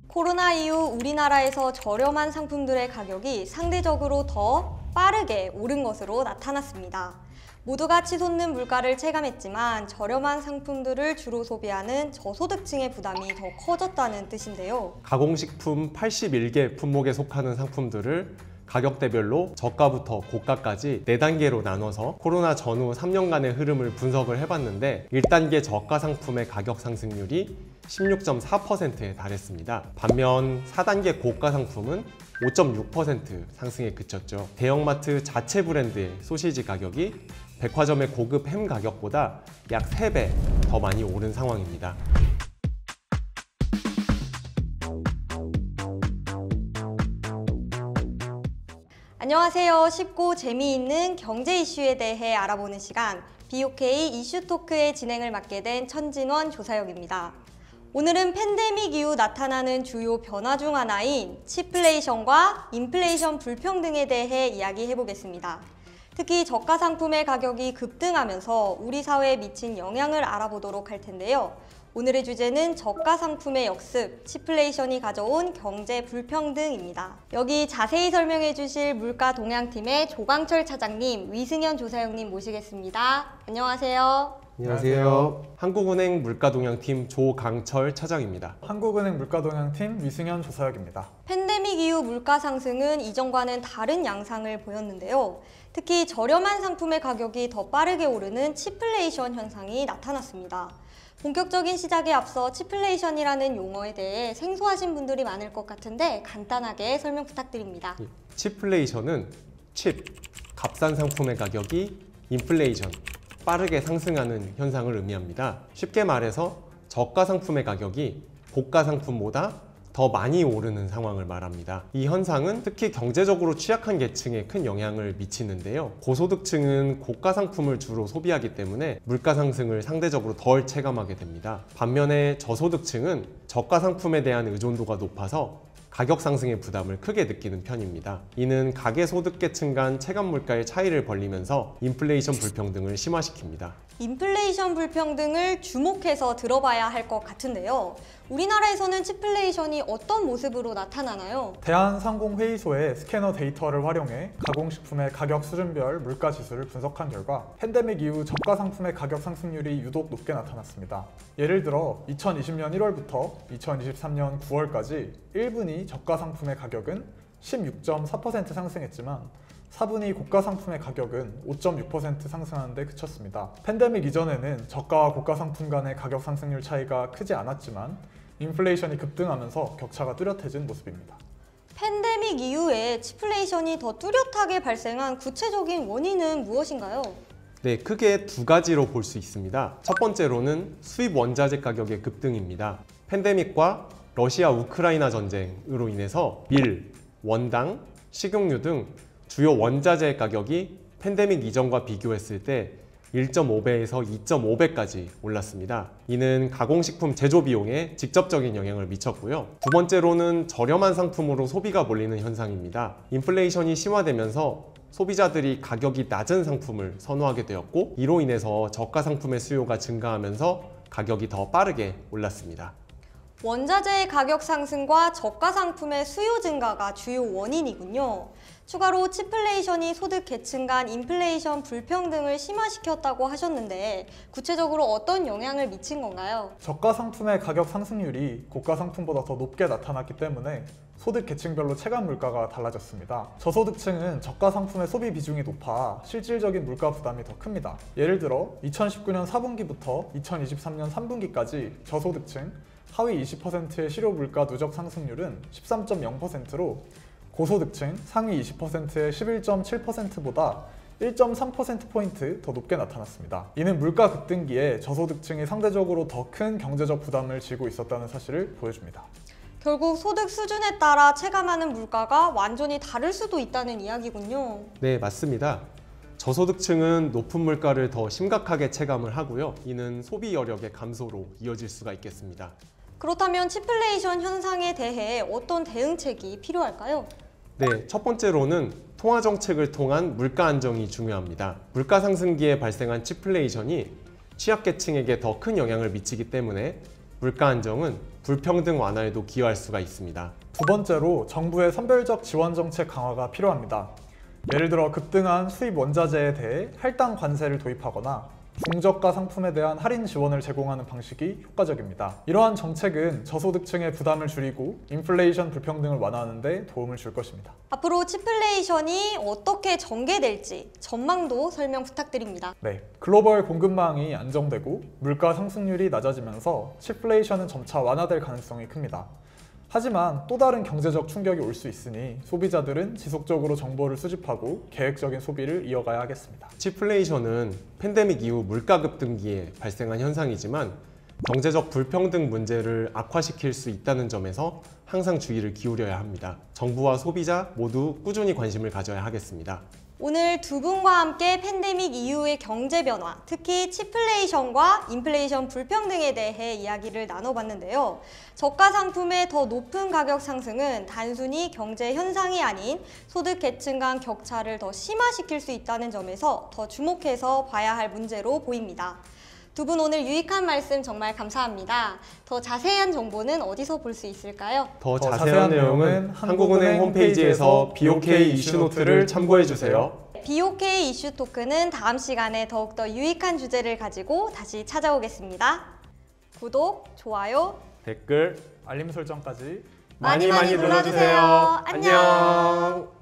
코로나 이후 우리나라에서 저렴한 상품들의 가격이 상대적으로 더 빠르게 오른 것으로 나타났습니다. 모두가 치솟는 물가를 체감했지만 저렴한 상품들을 주로 소비하는 저소득층의 부담이 더 커졌다는 뜻인데요. 가공식품 81개 품목에 속하는 상품들을 가격대별로 저가부터 고가까지 4단계로 나눠서 코로나 전후 3년간의 흐름을 분석을 해봤는데 1단계 저가 상품의 가격 상승률이 16.4%에 달했습니다. 반면 4단계 고가 상품은 5.6% 상승에 그쳤죠. 대형마트 자체 브랜드의 소시지 가격이 백화점의 고급 햄 가격보다 약 3배 더 많이 오른 상황입니다. 안녕하세요. 쉽고 재미있는 경제 이슈에 대해 알아보는 시간 BOK 이슈 토크의 진행을 맡게 된 천진원 조사역입니다. 오늘은 팬데믹 이후 나타나는 주요 변화 중 하나인 치플레이션과 인플레이션 불평등에 대해 이야기해 보겠습니다. 특히 저가 상품의 가격이 급등하면서 우리 사회에 미친 영향을 알아보도록 할 텐데요. 오늘의 주제는 저가 상품의 역습, 치플레이션이 가져온 경제 불평등입니다. 여기 자세히 설명해 주실 물가 동향팀의 조강철 차장님, 위승현 조사역님 모시겠습니다. 안녕하세요. 안녕하세요. 한국은행 물가동향팀 조강철 차장입니다. 한국은행 물가동향팀 위승현 조사역입니다. 팬데믹 이후 물가 상승은 이전과는 다른 양상을 보였는데요. 특히 저렴한 상품의 가격이 더 빠르게 오르는 치플레이션 현상이 나타났습니다. 본격적인 시작에 앞서 치플레이션이라는 용어에 대해 생소하신 분들이 많을 것 같은데 간단하게 설명 부탁드립니다. 치플레이션은 칩, 값싼 상품의 가격이 인플레이션, 빠르게 상승하는 현상을 의미합니다. 쉽게 말해서 저가 상품의 가격이 고가 상품보다 더 많이 오르는 상황을 말합니다. 이 현상은 특히 경제적으로 취약한 계층에 큰 영향을 미치는데요. 고소득층은 고가 상품을 주로 소비하기 때문에 물가 상승을 상대적으로 덜 체감하게 됩니다. 반면에 저소득층은 저가 상품에 대한 의존도가 높아서 가격 상승의 부담을 크게 느끼는 편입니다. 이는 가계소득계층 간 체감 물가의 차이를 벌리면서 인플레이션 불평등을 심화시킵니다. 인플레이션 불평등을 주목해서 들어봐야 할 것 같은데요. 우리나라에서는 치플레이션이 어떤 모습으로 나타나나요? 대한상공회의소의 스캐너 데이터를 활용해 가공식품의 가격 수준별 물가 지수를 분석한 결과 팬데믹 이후 저가 상품의 가격 상승률이 유독 높게 나타났습니다. 예를 들어 2020년 1월부터 2023년 9월까지 1분위 저가 상품의 가격은 16.4% 상승했지만 4분위 고가 상품의 가격은 5.6% 상승하는 데 그쳤습니다. 팬데믹 이전에는 저가와 고가 상품 간의 가격 상승률 차이가 크지 않았지만 인플레이션이 급등하면서 격차가 뚜렷해진 모습입니다. 팬데믹 이후에 치플레이션이 더 뚜렷하게 발생한 구체적인 원인은 무엇인가요? 네, 크게 두 가지로 볼 수 있습니다. 첫 번째로는 수입 원자재 가격의 급등입니다. 팬데믹과 러시아 우크라이나 전쟁으로 인해서 밀, 원당, 식용유 등 주요 원자재 가격이 팬데믹 이전과 비교했을 때 1.5배에서 2.5배까지 올랐습니다. 이는 가공식품 제조 비용에 직접적인 영향을 미쳤고요. 두 번째로는 저렴한 상품으로 소비가 몰리는 현상입니다. 인플레이션이 심화되면서 소비자들이 가격이 낮은 상품을 선호하게 되었고, 이로 인해서 저가 상품의 수요가 증가하면서 가격이 더 빠르게 올랐습니다. 원자재의 가격 상승과 저가 상품의 수요 증가가 주요 원인이군요. 추가로 치플레이션이 소득 계층 간 인플레이션 불평등을 심화시켰다고 하셨는데 구체적으로 어떤 영향을 미친 건가요? 저가 상품의 가격 상승률이 고가 상품보다 더 높게 나타났기 때문에 소득 계층별로 체감 물가가 달라졌습니다. 저소득층은 저가 상품의 소비 비중이 높아 실질적인 물가 부담이 더 큽니다. 예를 들어 2019년 4분기부터 2023년 3분기까지 저소득층 하위 20%의 실효 물가 누적 상승률은 13.0%로 고소득층 상위 20%의 11.7%보다 1.3%포인트 더 높게 나타났습니다. 이는 물가 급등기에 저소득층이 상대적으로 더 큰 경제적 부담을 지고 있었다는 사실을 보여줍니다. 결국 소득 수준에 따라 체감하는 물가가 완전히 다를 수도 있다는 이야기군요. 네, 맞습니다. 저소득층은 높은 물가를 더 심각하게 체감을 하고요. 이는 소비 여력의 감소로 이어질 수가 있겠습니다. 그렇다면 치플레이션 현상에 대해 어떤 대응책이 필요할까요? 네, 첫 번째로는 통화 정책을 통한 물가 안정이 중요합니다. 물가 상승기에 발생한 치플레이션이 취약계층에게 더 큰 영향을 미치기 때문에 물가 안정은 불평등 완화에도 기여할 수가 있습니다. 두 번째로 정부의 선별적 지원 정책 강화가 필요합니다. 예를 들어 급등한 수입 원자재에 대해 할당 관세를 도입하거나 중저가 상품에 대한 할인 지원을 제공하는 방식이 효과적입니다. 이러한 정책은 저소득층의 부담을 줄이고 인플레이션 불평등을 완화하는 데 도움을 줄 것입니다. 앞으로 치플레이션이 어떻게 전개될지 전망도 설명 부탁드립니다. 네, 글로벌 공급망이 안정되고 물가 상승률이 낮아지면서 치플레이션은 점차 완화될 가능성이 큽니다. 하지만 또 다른 경제적 충격이 올 수 있으니 소비자들은 지속적으로 정보를 수집하고 계획적인 소비를 이어가야 하겠습니다. 치플레이션은 팬데믹 이후 물가 급등기에 발생한 현상이지만 경제적 불평등 문제를 악화시킬 수 있다는 점에서 항상 주의를 기울여야 합니다. 정부와 소비자 모두 꾸준히 관심을 가져야 하겠습니다. 오늘 두 분과 함께 팬데믹 이후의 경제 변화, 특히 치플레이션과 인플레이션 불평등에 대해 이야기를 나눠봤는데요. 저가 상품의 더 높은 가격 상승은 단순히 경제 현상이 아닌 소득 계층 간 격차를 더 심화시킬 수 있다는 점에서 더 주목해서 봐야 할 문제로 보입니다. 두 분 오늘 유익한 말씀 정말 감사합니다. 더 자세한 정보는 어디서 볼 수 있을까요? 더 자세한 내용은 한국은행 홈페이지에서 BOK 이슈 노트를 참고해 주세요. BOK 이슈 토크는 다음 시간에 더욱더 유익한 주제를 가지고 다시 찾아오겠습니다. 구독, 좋아요, 댓글 알림 설정까지 많이 눌러주세요. 안녕.